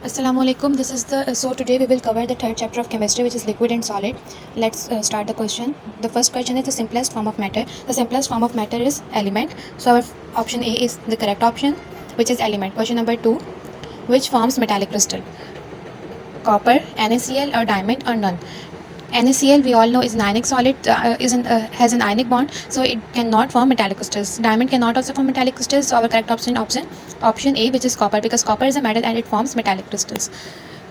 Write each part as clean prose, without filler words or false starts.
Assalamu alaikum. This is the so today we will cover the third chapter of chemistry, which is liquid and solid. Let's start the question. The first question is the simplest form of matter. The simplest form of matter is element. So our option A is the correct option, which is element. Question number 2, which forms metallic crystal? Copper, NaCl, or diamond, or none? NaCl we all know is an ionic solid, has an ionic bond, so it cannot form metallic crystals. Diamond cannot also form metallic crystals. So our correct option A, which is copper, because copper is a metal and it forms metallic crystals.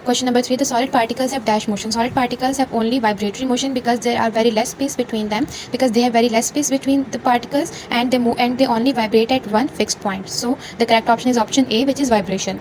Question number 3, the solid particles have dash motion. Solid particles have only vibratory motion because there are very less space between them, because they have very less space between the particles, and they move and they only vibrate at one fixed point. So the correct option is option A, which is vibration.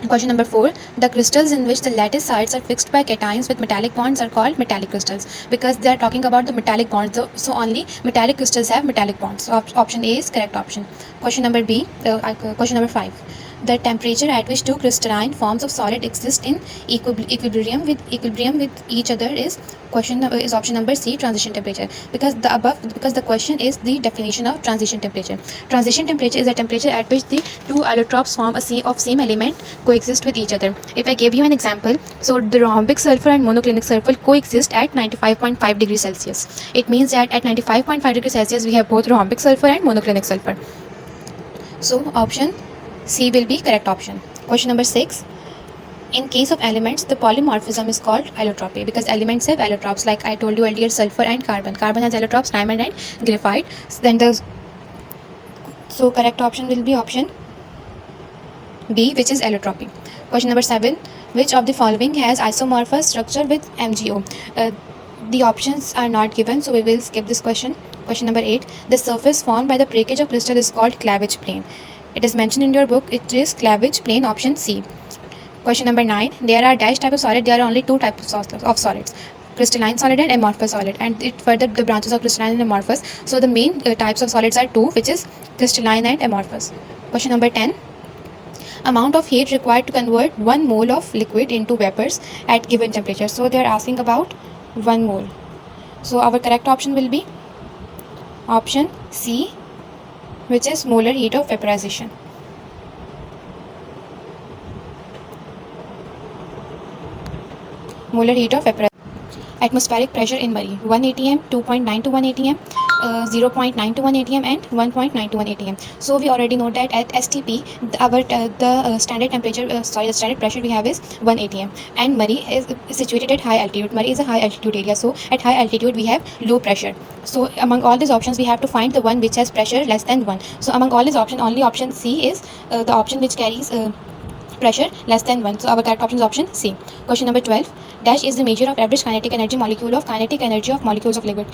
Question number 4, the crystals in which the lattice sides are fixed by cations with metallic bonds are called metallic crystals, because they are talking about the metallic bonds. So only metallic crystals have metallic bonds. So option A is correct option. Question number 5, the temperature at which two crystalline forms of solid exist in equilibrium with each other is option number C, transition temperature, because the question is the definition of transition temperature. Transition temperature is a temperature at which the two allotropes form of same element coexist with each other. If I give you an example, so the rhombic sulfur and monoclinic sulfur coexist at 95.5 degrees Celsius. It means that at 95.5 degrees Celsius we have both rhombic sulfur and monoclinic sulfur. So option C will be correct option. Question number 6. In case of elements, the polymorphism is called allotropy, because elements have allotropes, like I told you earlier, sulfur and carbon. Carbon has allotropes, diamond and graphite. So correct option will be option B, which is allotropy. Question number 7. Which of the following has isomorphous structure with MgO? The options are not given, so we will skip this question. Question number 8. The surface formed by the breakage of crystal is called cleavage plane. It is mentioned in your book. It is cleavage plane, option C. Question number 9. There are dash type of solid. There are only two types of solids: crystalline solid and amorphous solid, and it further the branches of crystalline and amorphous. So the main types of solids are two, which is crystalline and amorphous. Question number 10. Amount of heat required to convert 1 mole of liquid into vapors at given temperature. So they are asking about 1 mole. So our correct option will be option C, which is molar heat of vaporization. Molar heat of vaporization. Atmospheric pressure in Murray: 1 atm, 2.9 to 1 atm, 0.9 to 1 atm, and 1.9 to 1 atm. So we already know that at STP, the standard temperature, the standard pressure we have is 1 atm, and Murray is situated at high altitude. Murray is a high altitude area, so at high altitude we have low pressure. So among all these options, we have to find the one which has pressure less than 1. So among all these options, only option C is the option which carries pressure less than 1. So our correct option is option C. Question number 12. Dash is the measure of average kinetic energy molecule of kinetic energy of molecules of liquid.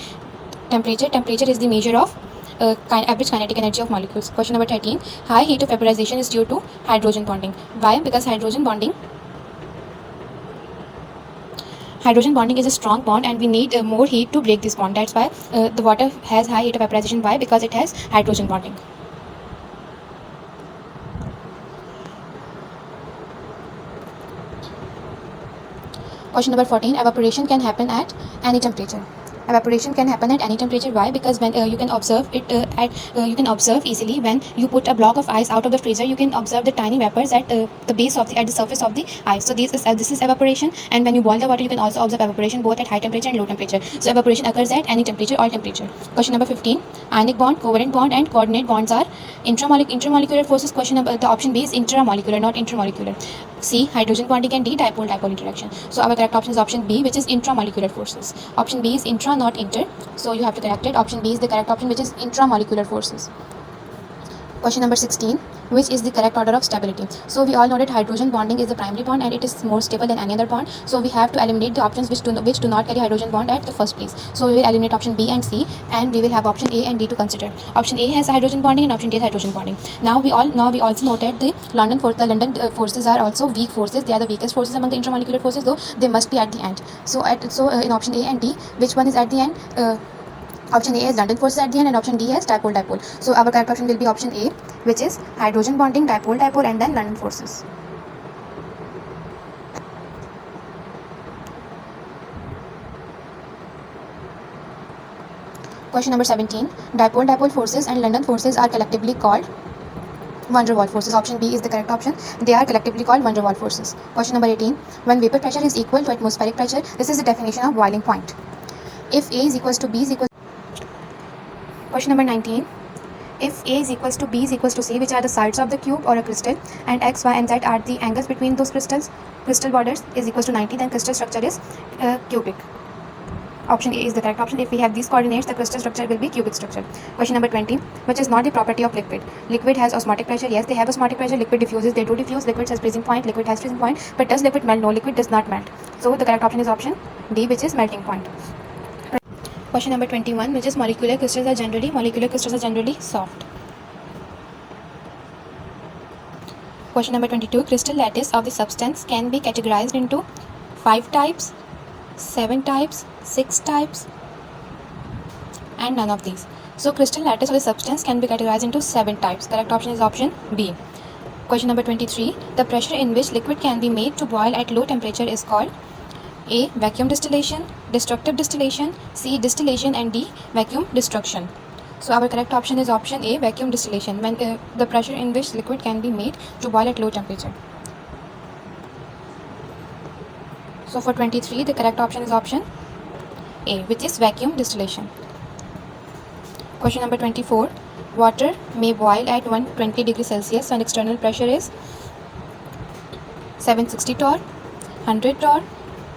Temperature is the measure of average kinetic energy of molecules. Question number 13. High heat of vaporization is due to hydrogen bonding. Why? Because hydrogen bonding is a strong bond, and we need more heat to break this bond. That's why the water has high heat of vaporization. Why? Because it has hydrogen bonding. Question number 14. Evaporation can happen at any temperature. Evaporation can happen at any temperature. Why? Because when you can observe it you can observe easily when you put a block of ice out of the freezer. You can observe the tiny vapors at the surface of the ice. So this is evaporation. And when you boil the water, you can also observe evaporation both at high temperature and low temperature. So evaporation occurs at any temperature, all temperature. Question number 15. Ionic bond, covalent bond, and coordinate bonds are intramolecular forces. The option B is intramolecular, not intermolecular. C, hydrogen bonding, and D, dipole interaction. So our correct option is option B, which is intramolecular forces. Option B is intra, not inter. So you have to correct it. Option B is the correct option, which is intramolecular forces. Question number 16. Which is the correct order of stability? So we all know that hydrogen bonding is the primary bond, and it is more stable than any other bond. So we have to eliminate the options which do not carry hydrogen bond at the first place. So we will eliminate option B and C, and we will have option A and D to consider. Option A has hydrogen bonding, and option D has hydrogen bonding. Now we also know that the London forces are also weak forces. They are the weakest forces among the intramolecular forces, though they must be at the end. So in option A and D, which one is at the end? Option A is London forces at the end, and option D is dipole. So our correct option will be option A, which is hydrogen bonding, dipole, and then London forces. Question number 17. Dipole forces and London forces are collectively called van der Waals forces. Option B is the correct option. They are collectively called van der Waals forces. Question number 18. When vapor pressure is equal to atmospheric pressure, this is the definition of boiling point. If A is equals to B is equals. Question number 19. If A is equals to B is equals to C, which are the sides of the cube or a crystal, and X, Y, and Z are the angles between those crystal borders is equals to 90, then crystal structure is cubic. Option A is the correct option. If we have these coordinates, the crystal structure will be cubic structure. Question number 20. Which is not the property of liquid? Liquid has osmotic pressure. Yes, they have osmotic pressure. Liquid diffuses. They do diffuse. Liquid has freezing point. Liquid has freezing point. But does liquid melt? No, liquid does not melt. So the correct option is option D, which is melting point. Question number 21. Which is molecular crystals are generally soft. Question number 22. Crystal lattice of the substance can be categorized into 5 types, 7 types, 6 types, and none of these. So crystal lattice of the substance can be categorized into 7 types. Correct option is option B. Question number 23. The pressure in which liquid can be made to boil at low temperature is called A. Vacuum distillation, destructive distillation, C. Distillation, and D. Vacuum destruction. So our correct option is option A, vacuum distillation, when the pressure in which liquid can be made to boil at low temperature. So for 23, the correct option is option A, which is vacuum distillation. Question number 24. Water may boil at 120 degrees Celsius when external pressure is 760 torr, 100 torr,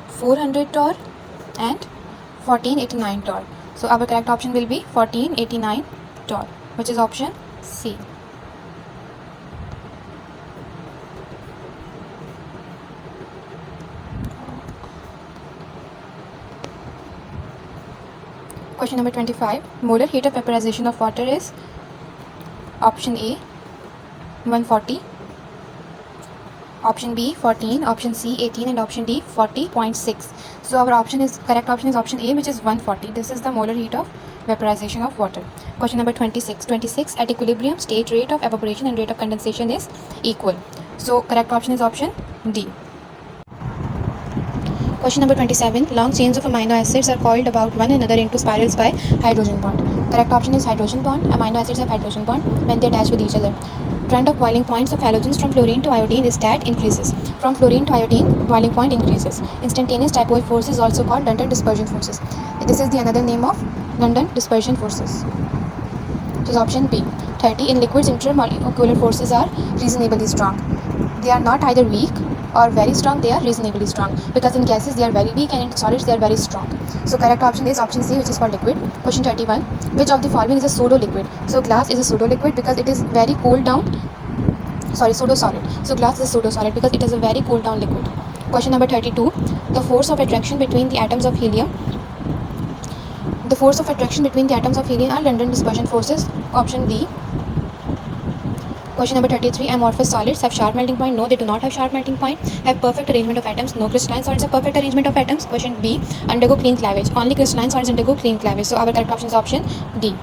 400 torr, and 1489 torr. So our correct option will be 1489 torr, which is option C. Question number 25. Molar heat of vaporization of water is option A 140, option B 14, option C 18, and option D 40.6. So our correct option is option A, which is 140. This is the molar heat of vaporization of water. Question number 26. 26. At equilibrium state, rate of evaporation and rate of condensation is equal. So correct option is option D. Question number 27. Long chains of amino acids are coiled about one another into spirals by hydrogen bond. Correct option is hydrogen bond. Amino acids have hydrogen bond when they attach with each other. Trend of boiling points of halogens from fluorine to iodine is that increases. From fluorine to iodine, boiling point increases. Instantaneous dipole force is also called London dispersion forces. This is the another name of London dispersion forces, which is option B. 30. In liquids, intermolecular forces are reasonably strong. They are not either weak or very strong, they are reasonably strong, because in gases they are very weak and in solids they are very strong. So correct option is option C, which is for liquid. Question 31. Which of the following is a pseudo liquid? So glass is a pseudo liquid because it is very cooled down. Pseudo solid. So glass is a pseudo solid because it is a very cooled down liquid. Question number 32. The force of attraction between the atoms of helium. The force of attraction between the atoms of helium are London dispersion forces. Option D. Question number 33. Amorphous solids have sharp melting point. No, they do not have sharp melting point. Have perfect arrangement of atoms. No, crystalline solids have perfect arrangement of atoms. Question B. Undergo clean cleavage. Only crystalline solids undergo clean cleavage. So our correct option is option D.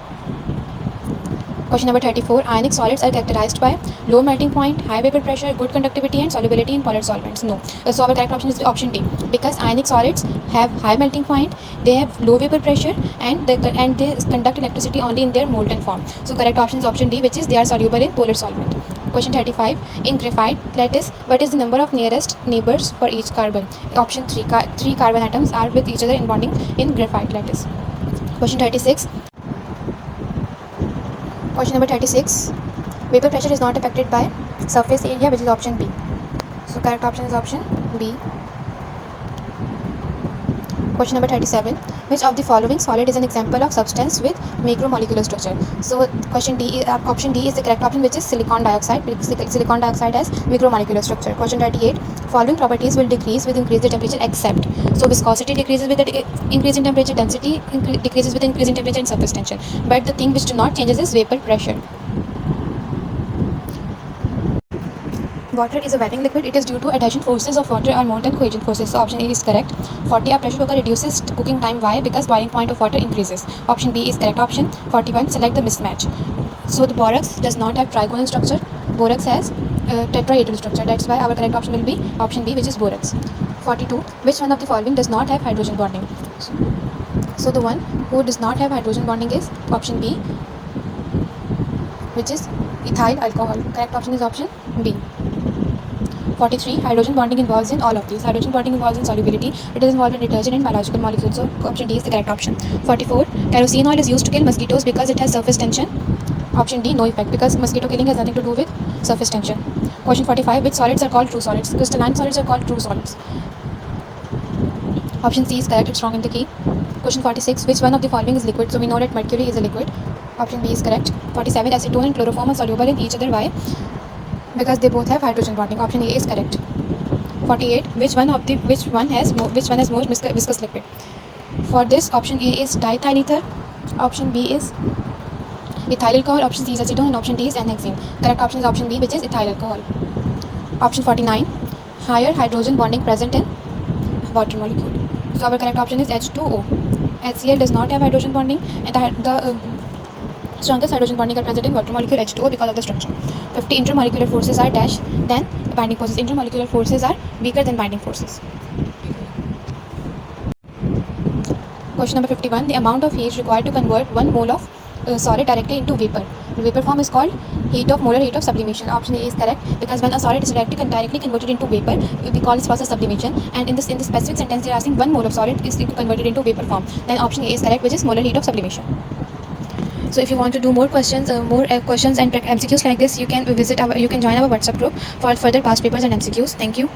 Question number 34. Ionic solids are characterized by low melting point, high vapor pressure, good conductivity, and solubility in polar solvents. No. So our correct option is option D. Because ionic solids have high melting point, they have low vapor pressure, and they conduct electricity only in their molten form. So correct option is option D, which is they are soluble in polar solvent. Question 35. In graphite lattice, what is the number of nearest neighbors for each carbon? Option 3. 3 carbon atoms are with each other in bonding in graphite lattice. Question 36. Question number 36. Vapor pressure is not affected by surface area, which is option B. So correct option is option B. Question number 37. Which of the following solid is an example of substance with macromolecular structure? So option D is the correct option, which is silicon dioxide. Silicon dioxide has macromolecular structure. Question 38. Following properties will decrease with increase the temperature except. So viscosity decreases with the increase in temperature, density decreases with increase in temperature, and surface tension. But the thing which do not changes is vapor pressure. Water is a wetting liquid. It is due to adhesion forces of water or molten cohesion forces. So option A is correct. 40. A pressure cooker reduces cooking time. Why? Because boiling point of water increases. Option B is correct option. 41. Select the mismatch. So the borax does not have trigonal structure. Borax has tetrahedral structure. That's why our correct option will be option B, which is borax. 42. Which one of the following does not have hydrogen bonding? So the one who does not have hydrogen bonding is option B, which is ethyl alcohol. Correct option is option B. 43. Hydrogen bonding involves in all of these. Hydrogen bonding involves in solubility. It is involved in detergent and biological molecules. So option D is the correct option. 44. Kerosene oil is used to kill mosquitoes because it has surface tension. Option D, no effect, because mosquito killing has nothing to do with surface tension. Question 45. Which solids are called true solids? Crystalline solids are called true solids. Option C is correct. It's wrong in the key. Question 46. Which one of the following is liquid? So we know that mercury is a liquid. Option B is correct. 47. Acetone and chloroform are soluble in each other. Why? Because they both have hydrogen bonding. Option A is correct. 48. Which one has more viscous liquid? For this, option A is diethyl ether. Option B is ethyl alcohol. Option C is acetone, and option D is N-hexene. Correct option is option B, which is ethyl alcohol. Option 49. Higher hydrogen bonding present in water molecule. So our correct option is H2O. HCl does not have hydrogen bonding, and the strongest hydrogen bonding are present in water molecule H2O because of the structure. 50. Intermolecular forces are dash than binding forces. Intermolecular forces are weaker than binding forces. Question number 51. The amount of heat required to convert 1 mole of solid directly into vapor. The vapor form is called molar heat of sublimation. Option A is correct, because when a solid is directly converted into vapor, we call this process sublimation. And in this specific sentence, they are asking 1 mole of solid is converted into vapor form. Then option A is correct, which is molar heat of sublimation. So if you want to do more questions and MCQs like this, you can join our WhatsApp group for further past papers and MCQs. Thank you.